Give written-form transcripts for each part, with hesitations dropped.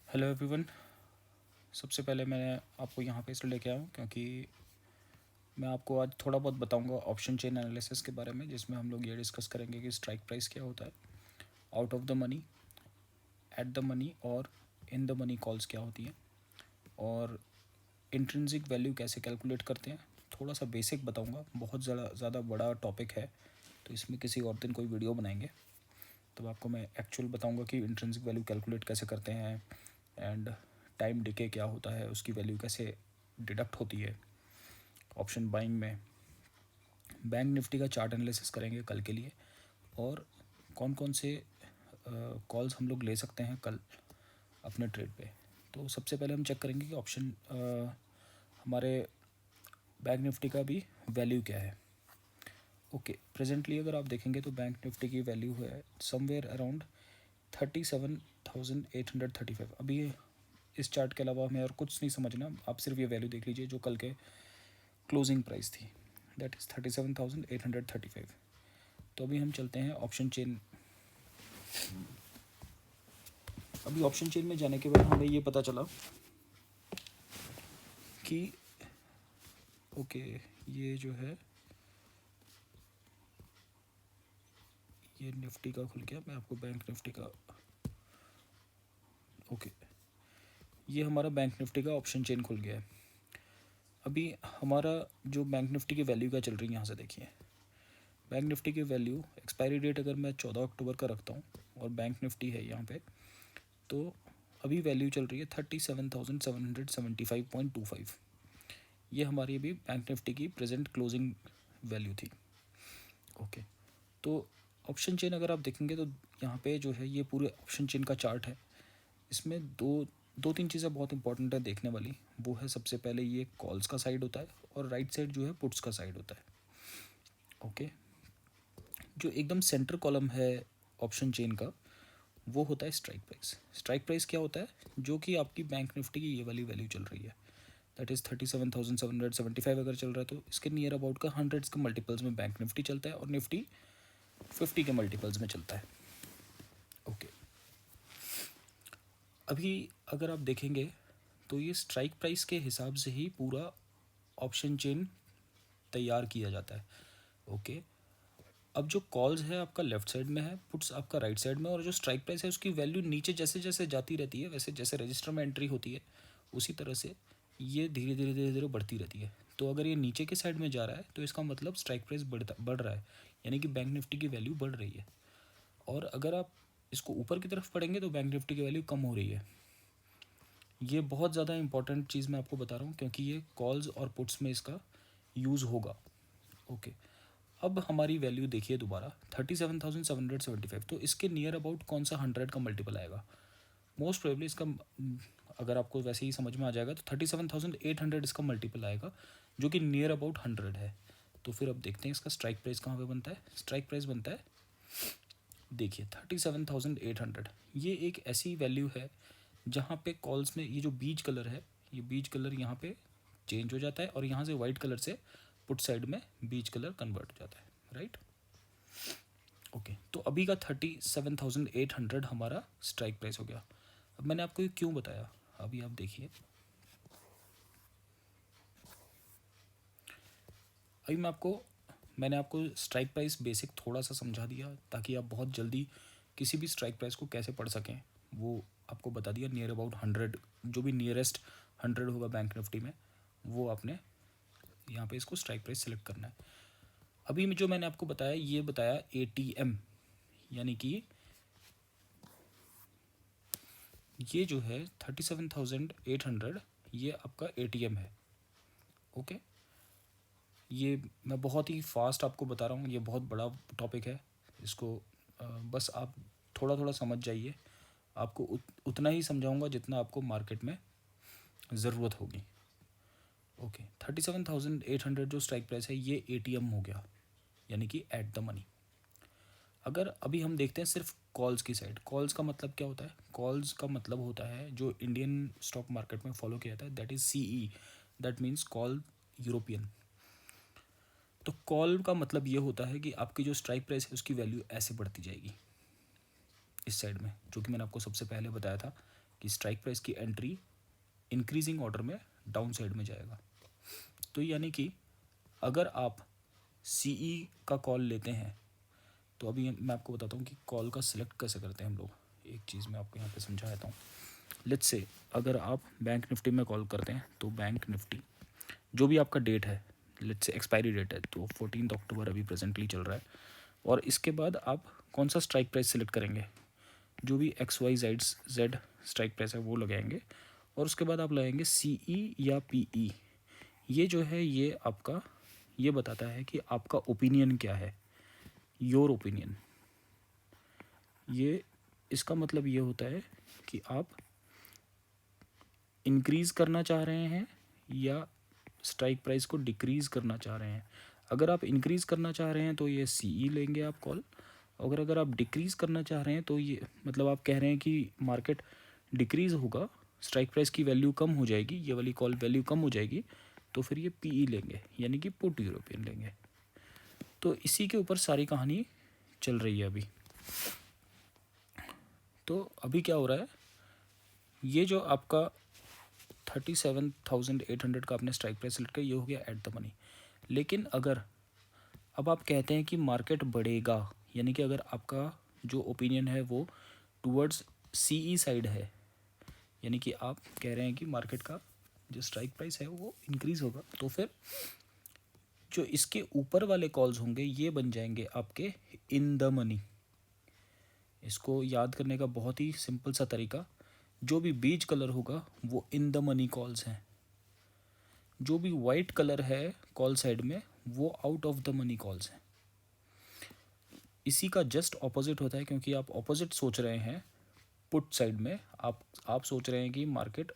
Hello everyone. सबसे पहले मैं आपको यहाँ पे इसलिए लेके आया हूँ क्योंकि मैं आपको आज थोड़ा बहुत बताऊँगा ऑप्शन चेन एनालिसिस के बारे में, जिसमें हम लोग ये डिस्कस करेंगे कि स्ट्राइक प्राइस क्या होता है, out of the money, at the money और इन द मनी कॉल्स क्या होती हैं, और इंट्रिंसिक वैल्यू कैसे कैलकुलेट करते हैं। थोड़ा सा बेसिक बताऊँगा, बहुत ज़्यादा बड़ा टॉपिक है तो इसमें किसी और दिन कोई वीडियो बनाएंगे। तो आपको मैं एक्चुअल बताऊँगा कि इंट्रिंसिक वैल्यू कैलकुलेट कैसे करते हैं, एंड टाइम डिके क्या होता है, उसकी वैल्यू कैसे डिडक्ट होती है ऑप्शन बाइंग में। बैंक निफ्टी का चार्ट एनालिसिस करेंगे कल के लिए, और कौन कौन से कॉल्स हम लोग ले सकते हैं कल अपने ट्रेड पे। तो सबसे पहले हम चेक करेंगे कि ऑप्शन हमारे बैंक निफ्टी का भी वैल्यू क्या है। ओके, प्रेजेंटली अगर आप देखेंगे तो बैंक निफ्टी की वैल्यू है समवेयर अराउंड 37,835। अभी इस चार्ट के अलावा हमें और कुछ नहीं समझना, आप सिर्फ ये वैल्यू देख लीजिए जो कल के क्लोजिंग प्राइस थी, दैट इज़ 37,835। तो अभी हम चलते हैं ऑप्शन चेन। अभी ऑप्शन चेन में जाने के बाद हमें ये पता चला कि ओके, ये जो है ये निफ्टी का खुल गया। मैं आपको बैंक निफ्टी का ओके, ये हमारा बैंक निफ्टी का ऑप्शन चेन खुल गया है। अभी हमारा जो बैंक निफ्टी की वैल्यू क्या चल रही है, यहाँ से देखिए। बैंक निफ्टी की वैल्यू एक्सपायरी डेट अगर मैं 14 अक्टूबर का रखता हूँ और बैंक निफ्टी है यहाँ पे, तो अभी वैल्यू चल रही है 37,775.25। ये हमारी अभी बैंक निफ्टी की प्रेजेंट क्लोजिंग वैल्यू थी। ओके, तो ऑप्शन चेन अगर आप देखेंगे तो यहाँ पे जो है ये पूरे ऑप्शन चेन का चार्ट है। इसमें दो तीन चीज़ें बहुत इंपॉर्टेंट है देखने वाली। वो है सबसे पहले ये कॉल्स का साइड होता है और राइट साइड जो है पुट्स का साइड होता है। ओके, जो एकदम सेंटर कॉलम है ऑप्शन चेन का वो होता है स्ट्राइक प्राइस। स्ट्राइक प्राइस क्या होता है? जो कि आपकी बैंक निफ्टी की ये वाली वैल्यू चल रही है, दैट इज़ 37,775 अगर चल रहा है तो इसके नियर अबाउट का हंड्रेड्स के मल्टीपल्स में बैंक निफ्टी चलता है और निफ्टी 50 के मल्टीपल्स में चलता है। ओके, अभी अगर आप देखेंगे तो ये स्ट्राइक प्राइस के हिसाब से ही पूरा ऑप्शन चेन तैयार किया जाता है। ओके, अब जो कॉल्स है आपका लेफ्ट साइड में है, पुट्स आपका राइट साइड में, और जो स्ट्राइक प्राइस है उसकी वैल्यू नीचे जैसे जैसे जाती रहती है, वैसे जैसे रजिस्टर में एंट्री होती है उसी तरह से ये धीरे धीरे धीरे धीरे बढ़ती रहती है। तो अगर ये नीचे के साइड में जा रहा है तो इसका मतलब स्ट्राइक प्राइस बढ़ रहा है, यानी कि बैंक निफ्टी की वैल्यू बढ़ रही है। और अगर आप इसको ऊपर की तरफ पढ़ेंगे तो बैंक निफ्टी की वैल्यू कम हो रही है। ये बहुत ज़्यादा इंपॉर्टेंट चीज़ मैं आपको बता रहा हूँ क्योंकि ये कॉल्स और पुट्स में इसका यूज़ होगा। ओके, अब हमारी वैल्यू देखिए दोबारा 37,775। तो इसके नियर अबाउट कौन सा 100 का मल्टीपल आएगा? मोस्ट प्रोबेबली इसका अगर आपको वैसे ही समझ में आ जाएगा तो 37,800 इसका मल्टीपल आएगा, जो कि नियर अबाउट 100 है। तो फिर अब देखते हैं इसका स्ट्राइक प्राइस कहाँ पे बनता है। स्ट्राइक प्राइस बनता है, देखिए 37,800। ये एक ऐसी वैल्यू है जहाँ पे कॉल्स में ये जो बीज कलर है, ये बीज कलर यहाँ पे चेंज हो जाता है और यहाँ से वाइट कलर से पुट साइड में बीज कलर कन्वर्ट हो जाता है, राइट। ओके, तो अभी का 37,800 हमारा स्ट्राइक प्राइस हो गया। अब मैंने आपको ये क्यों बताया, अभी आप देखिए। अभी मैंने आपको स्ट्राइक प्राइस बेसिक थोड़ा सा समझा दिया ताकि आप बहुत जल्दी किसी भी स्ट्राइक प्राइस को कैसे पढ़ सकें, वो आपको बता दिया। नियर अबाउट 100, जो भी नियरेस्ट 100 होगा बैंक निफ्टी में, वो आपने यहाँ पे इसको स्ट्राइक प्राइस सेलेक्ट करना है। अभी जो मैंने आपको बताया ये बताया ATM, यानी कि ये जो है 37,800 ये आपका ATM है। ओके, ये मैं बहुत ही फास्ट आपको बता रहा हूँ, ये बहुत बड़ा टॉपिक है। इसको बस आप थोड़ा थोड़ा समझ जाइए। आपको उतना ही समझाऊंगा जितना आपको मार्केट में ज़रूरत होगी। ओके, 37,800 जो स्ट्राइक प्राइस है ये ATM हो गया, यानी कि एट द मनी। अगर अभी हम देखते हैं सिर्फ कॉल्स की साइड, कॉल्स का मतलब क्या होता है? कॉल्स का मतलब होता है जो इंडियन स्टॉक मार्केट में फॉलो किया जाता है, that is CE, that means call European. तो कॉल का मतलब ये होता है कि आपकी जो स्ट्राइक प्राइस है उसकी वैल्यू ऐसे बढ़ती जाएगी इस साइड में, जो कि मैंने आपको सबसे पहले बताया था कि स्ट्राइक प्राइस की एंट्री इंक्रीजिंग ऑर्डर में डाउन साइड में जाएगा। तो यानी कि अगर आप सीई का कॉल लेते हैं, तो अभी मैं आपको बताता हूँ कि कॉल का सिलेक्ट कैसे करते हैं हम लोग। एक चीज़ मैं आपको यहाँ पे समझा देता हूँ। लेट्स से अगर आप बैंक निफ्टी में कॉल करते हैं, तो बैंक निफ्टी जो भी आपका डेट है, लेट्स से एक्सपायरी डेट है, तो 14 अक्टूबर अभी प्रेजेंटली चल रहा है, और इसके बाद आप कौन सा स्ट्राइक प्राइस सिलेक्ट करेंगे, जो भी XYZ स्ट्राइक प्राइस है वो लगाएंगे, और उसके बाद आप लगाएंगे CE या PE। ये जो है ये आपका ये बताता है कि आपका ओपिनियन क्या है, योर ओपिनियन। ये इसका मतलब ये होता है कि आप इंक्रीज़ करना चाह रहे हैं या स्ट्राइक प्राइस को डिक्रीज़ करना चाह रहे हैं। अगर आप इंक्रीज़ करना चाह रहे हैं तो ये CE लेंगे आप कॉल। अगर आप डिक्रीज़ करना चाह रहे हैं तो ये मतलब आप कह रहे हैं कि मार्केट डिक्रीज़ होगा, स्ट्राइक प्राइस की वैल्यू कम हो जाएगी, ये वाली कॉल वैल्यू कम हो जाएगी, तो फिर ये PE लेंगे, यानी कि पुट यूरोपियन लेंगे। तो इसी के ऊपर सारी कहानी चल रही है अभी। तो अभी क्या हो रहा है, ये जो आपका 37,800 का आपने स्ट्राइक प्राइस सेलेक्ट किया, ये हो गया एट द मनी। लेकिन अगर अब आप कहते हैं कि मार्केट बढ़ेगा, यानी कि अगर आपका जो ओपिनियन है वो टूवर्ड्स CE साइड है, यानी कि आप कह रहे हैं कि मार्केट का जो स्ट्राइक प्राइस है वो इंक्रीज़ होगा, तो फिर जो इसके ऊपर वाले कॉल्स होंगे ये बन जाएंगे आपके इन द मनी। इसको याद करने का बहुत ही सिंपल सा तरीका, जो भी बीज कलर होगा वो इन द मनी कॉल्स हैं, जो भी वाइट कलर है कॉल साइड में वो out of the money calls हैं। इसी का जस्ट ऑपोजिट होता है, क्योंकि आप ऑपोजिट सोच रहे हैं पुट साइड में, आप सोच रहे हैं कि मार्केट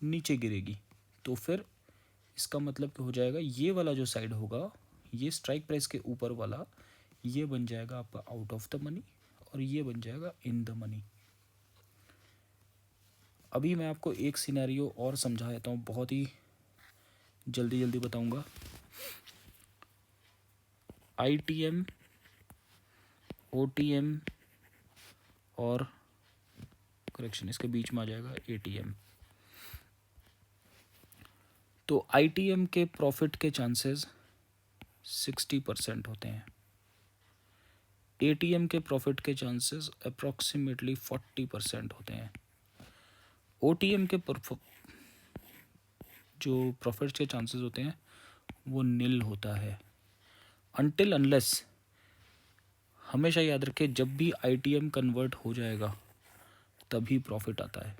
नीचे गिरेगी, तो फिर इसका मतलब क्या हो जाएगा, ये वाला जो साइड होगा, ये स्ट्राइक प्राइस के ऊपर वाला, ये बन जाएगा आपका आउट ऑफ द मनी, और ये बन जाएगा इन द मनी। अभी मैं आपको एक सिनेरियो और समझा देता हूँ, बहुत ही जल्दी बताऊँगा। ITM, OTM और करेक्शन इसके बीच में आ जाएगा ATM। तो ITM के प्रॉफिट के चांसेस 60% होते हैं, ATM के प्रॉफिट के चांसेस अप्रॉक्सीमेटली 40% होते हैं, OTM के जो प्रॉफिट के चांसेस होते हैं वो नील होता है। अनटिल अनलेस, हमेशा याद रखें, जब भी ITM कन्वर्ट हो जाएगा तभी प्रॉफिट आता है,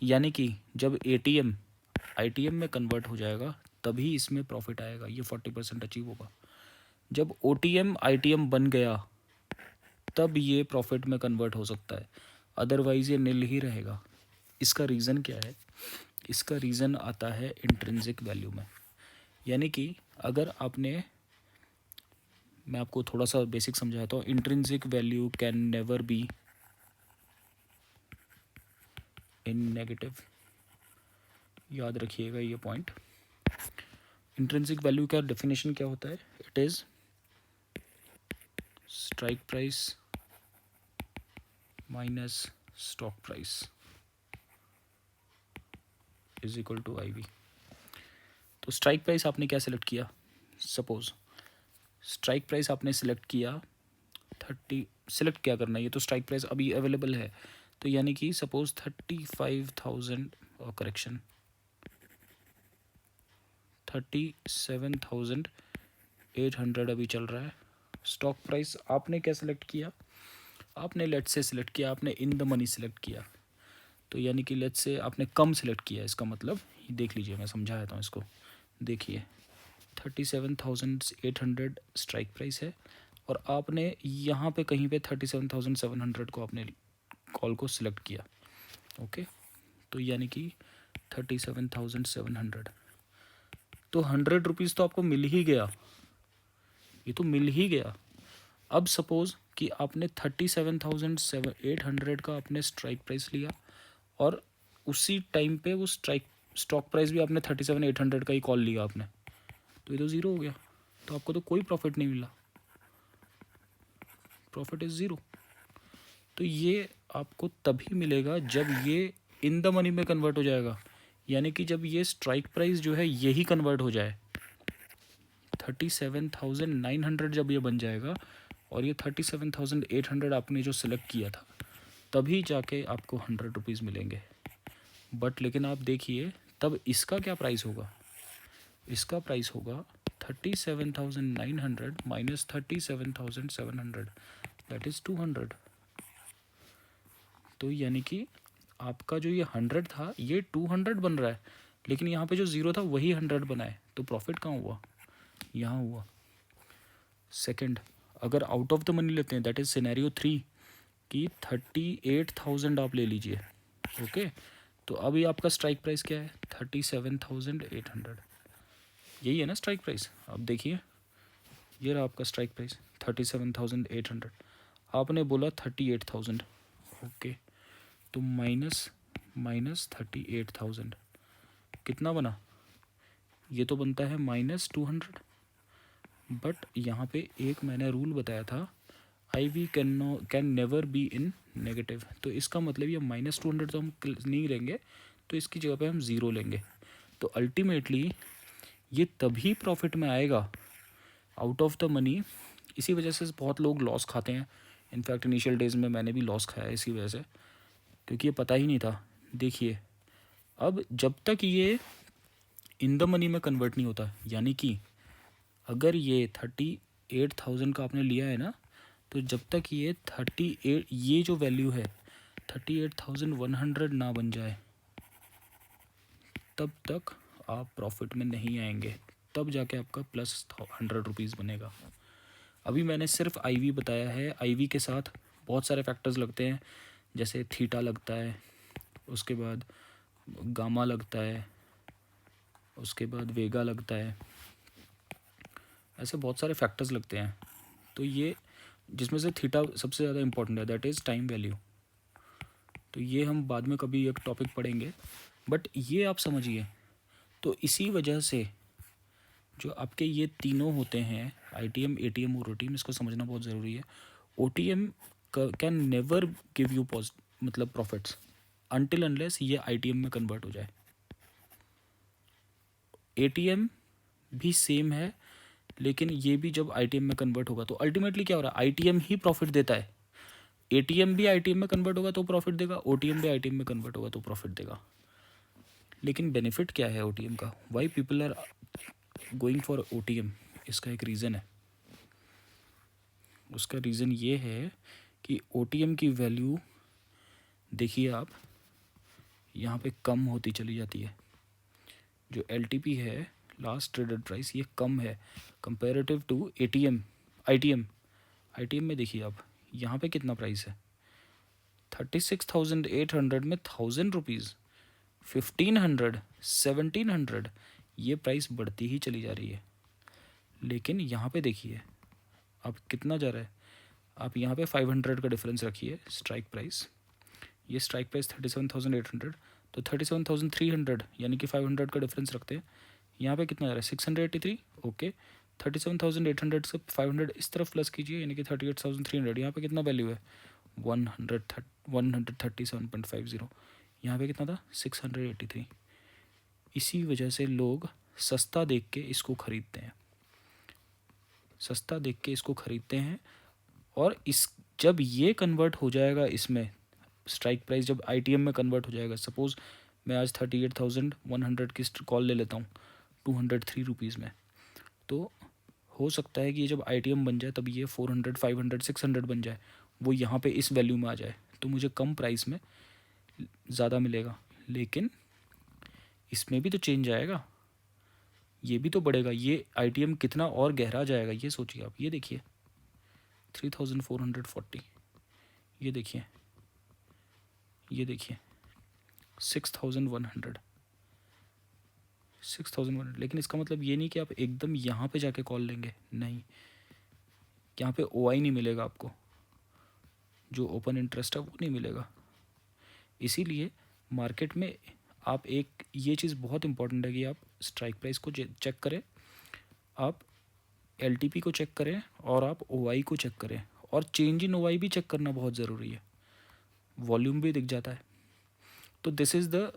यानी कि जब ITM में कन्वर्ट हो जाएगा तभी इसमें प्रॉफिट आएगा, ये 40% अचीव होगा। जब OTM ITM बन गया तब ये प्रॉफिट में कन्वर्ट हो सकता है, अदरवाइज ये नील ही रहेगा। इसका रीज़न क्या है, इसका रीज़न आता है इंट्रिंसिक वैल्यू में। यानी कि अगर आपने, मैं आपको थोड़ा सा बेसिक समझाता हूँ, intrinsic value can never be in negative, याद रखिएगा ये पॉइंट। इंट्रिंसिक वैल्यू का डेफिनेशन क्या होता है, it is strike price minus stock price is equal to IV। तो स्ट्राइक प्राइस आपने क्या सिलेक्ट किया, सपोज स्ट्राइक प्राइस आपने सिलेक्ट किया 30, सिलेक्ट क्या करना है, ये तो स्ट्राइक प्राइस अभी अवेलेबल है, तो यानी कि सपोज 35,000 करेक्शन 37,800 अभी चल रहा है। स्टॉक प्राइस आपने क्या सिलेक्ट किया, आपने लेट्स से सिलेक्ट किया, आपने इन द मनी सिलेक्ट किया, तो यानी कि लेट्स से आपने कम सिलेक्ट किया, इसका मतलब देख लीजिए, मैं समझा देता हूँ इसको। देखिए 37,800 स्ट्राइक प्राइस है, और आपने यहाँ पे कहीं पे 37,700 को आपने कॉल को सिलेक्ट किया, ओके, तो यानी कि 37,700, तो 100 रुपीज़ तो आपको मिल ही गया, ये तो मिल ही गया। अब सपोज़ कि आपने 37,800 का आपने स्ट्राइक प्राइस लिया, और उसी टाइम पे वो स्टॉक प्राइस भी आपने 37,800 का ही कॉल लिया आपने, तो ये तो ज़ीरो हो गया, तो आपको तो कोई प्रॉफिट नहीं मिला, प्रॉफिट इज़ ज़ीरो। तो ये आपको तभी मिलेगा जब ये इन द मनी में कन्वर्ट हो जाएगा, यानी कि जब ये स्ट्राइक प्राइस जो है यही कन्वर्ट हो जाए, 37,900 जब ये बन जाएगा और ये 37,800 आपने जो सिलेक्ट किया था, तभी जाके आपको 100 रुपीज़ मिलेंगे। बट लेकिन आप देखिए तब इसका क्या प्राइस होगा, इसका प्राइस होगा 37,900 माइनस 37,700, दैट इज़ 200। तो यानी कि आपका जो ये 100 था ये 200 बन रहा है, लेकिन यहाँ पे जो ज़ीरो था वही 100 बना है, तो प्रॉफिट कहाँ हुआ, यहाँ हुआ। सेकंड, अगर आउट ऑफ द मनी लेते हैं, दैट इज़ सिनेरियो 3 कि 38,000 आप ले लीजिए। ओके, तो अभी आपका स्ट्राइक प्राइस क्या है, 37,800, यही है ना स्ट्राइक प्राइस। अब देखिए ये रहा आपका स्ट्राइक प्राइस 37,800, आपने बोला 38,000। ओके, तो माइनस 38,000 कितना बना, ये तो बनता है -200। बट यहाँ पे एक मैंने रूल बताया था, I we can never be in negative, तो इसका मतलब ये -200 तो हम नहीं लेंगे, तो इसकी जगह पे हम ज़ीरो लेंगे। तो अल्टीमेटली ये तभी प्रॉफिट में आएगा आउट ऑफ द मनी। इसी वजह से बहुत लोग लॉस खाते हैं, इनफैक्ट इनिशियल डेज में मैंने भी लॉस खाया इसी वजह से, क्योंकि ये पता ही नहीं था। देखिए अब जब तक ये इन द मनी में कन्वर्ट नहीं होता, यानी कि अगर ये 38,000 का आपने लिया है ना, तो जब तक ये 38 ये जो वैल्यू है 38,100 ना बन जाए तब तक आप प्रॉफिट में नहीं आएंगे, तब जाके आपका प्लस 100 रुपीज़ बनेगा। अभी मैंने सिर्फ आईवी बताया है, आईवी के साथ बहुत सारे फैक्टर्स लगते हैं, जैसे थीटा लगता है, उसके बाद गामा लगता है, उसके बाद वेगा लगता है, ऐसे बहुत सारे फैक्टर्स लगते हैं। तो ये जिसमें से थीटा सबसे ज़्यादा इम्पोर्टेंट है, दैट इज़ टाइम वैल्यू। तो ये हम बाद में कभी एक टॉपिक पढ़ेंगे, बट ये आप समझिए। तो इसी वजह से जो आपके ये तीनों होते हैं, आईटीएम, एटीएम और ओटीएम, इसको समझना बहुत ज़रूरी है। OTM can never give you मतलब प्रॉफिट्स अनटिल अनलेस ये आईटीएम में कन्वर्ट हो जाए। एटीएम भी सेम है, लेकिन ये भी जब आईटीएम में कन्वर्ट होगा तो अल्टीमेटली क्या हो रहा है, आईटीएम ही प्रॉफिट देता है। एटीएम भी आईटीएम में कन्वर्ट होगा तो प्रॉफिट देगा, ओटीएम भी आईटीएम में कन्वर्ट होगा तो प्रॉफिट देगा। लेकिन बेनिफिट क्या है ओटीएम का, why people are going for OTM, इसका एक रीज़न है। उसका रीज़न ये है कि ओटीएम की वैल्यू देखिए आप, यहाँ पे कम होती चली जाती है। जो एलटीपी है, लास्ट ट्रेडेड प्राइस, ये कम है comparative to ATM, ITM. ITM में देखिए आप, यहाँ पे कितना प्राइस है, 36,800 में 1,000 रुपीज़, 1,500, 1,700, ये प्राइस बढ़ती ही चली जा रही है। लेकिन यहाँ पे देखिए आप कितना जा रहा है, आप यहाँ पे 500 का डिफरेंस रखिए स्ट्राइक प्राइस, ये स्ट्राइक प्राइस 37,800, तो 37,300 यानी कि 500 का डिफरेंस रखते हैं। यहाँ पे कितना जा रहा है, 683। ओके, 37,800 से 500 इस तरफ प्लस कीजिए, यानी कि 38,300। यहाँ पे कितना वैल्यू है, 137.50। यहाँ पे कितना था, 683। इसी वजह से लोग सस्ता देख के इसको ख़रीदते हैं, सस्ता देख के इसको ख़रीदते हैं। और इस जब ये कन्वर्ट हो जाएगा इसमें, स्ट्राइक प्राइस जब आईटीएम में कन्वर्ट हो जाएगा, सपोज़ मैं आज 38,100 की कॉल ले लेता हूँ 203 रुपीज़ में, तो हो सकता है कि ये जब आईटीएम बन जाए तब ये 400, 500, 600 बन जाए, वो यहाँ पे इस वैल्यू में आ जाए, तो मुझे कम प्राइस में ज़्यादा मिलेगा। लेकिन इसमें भी तो चेंज आएगा, ये भी तो बढ़ेगा, ये आईटीएम कितना और गहरा जाएगा ये सोचिए आप। ये देखिए 3,440, ये देखिए, ये देखिए 6,100, 6,100। लेकिन इसका मतलब ये नहीं कि आप एकदम यहाँ पे जाके कॉल लेंगे, नहीं, यहाँ पे ओआई नहीं मिलेगा आपको, जो ओपन इंटरेस्ट है वो नहीं मिलेगा। इसीलिए मार्केट में आप एक ये चीज़ बहुत इंपॉर्टेंट है कि आप स्ट्राइक प्राइस को चेक करें, आप एलटीपी को चेक करें, और आप ओआई को चेक करें, और चेंज इन ओआई भी चेक करना बहुत ज़रूरी है। वॉल्यूम भी दिख जाता है। तो this is the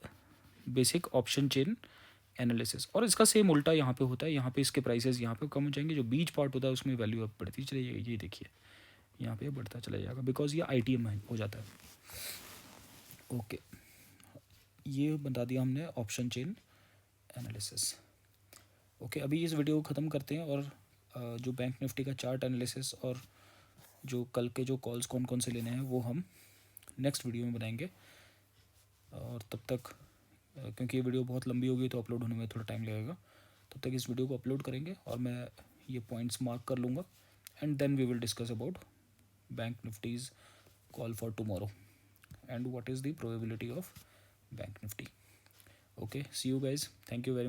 basic option chain analysis. और इसका सेम उल्टा यहाँ पे होता है, यहाँ पे इसके प्राइसेस यहाँ पे कम हो जाएंगे, जो बीच पार्ट होता है उसमें वैल्यू अब बढ़ती चली जाएगी। ये देखिए यहाँ पे बढ़ता चला जाएगा बिकॉज ये ITM हो जाता है। ओके, ये बता दिया हमने ऑप्शन चेन एनालिसिस। ओके, अभी इस वीडियो को ख़त्म करते हैं और जो बैंक निफ्टी का चार्ट एनालिसिस और जो कल के जो कॉल्स कौन कौन से लेने हैं वो हम नेक्स्ट वीडियो में बनाएंगे। और तब तक क्योंकि ये वीडियो बहुत लंबी होगी तो अपलोड होने में थोड़ा टाइम लगेगा, तब तक इस वीडियो को अपलोड करेंगे और मैं ये पॉइंट्स मार्क कर लूँगा and then we will discuss about bank nifties call for tomorrow and what is the probability of bank nifty. Okay, see you guys, thank you very much.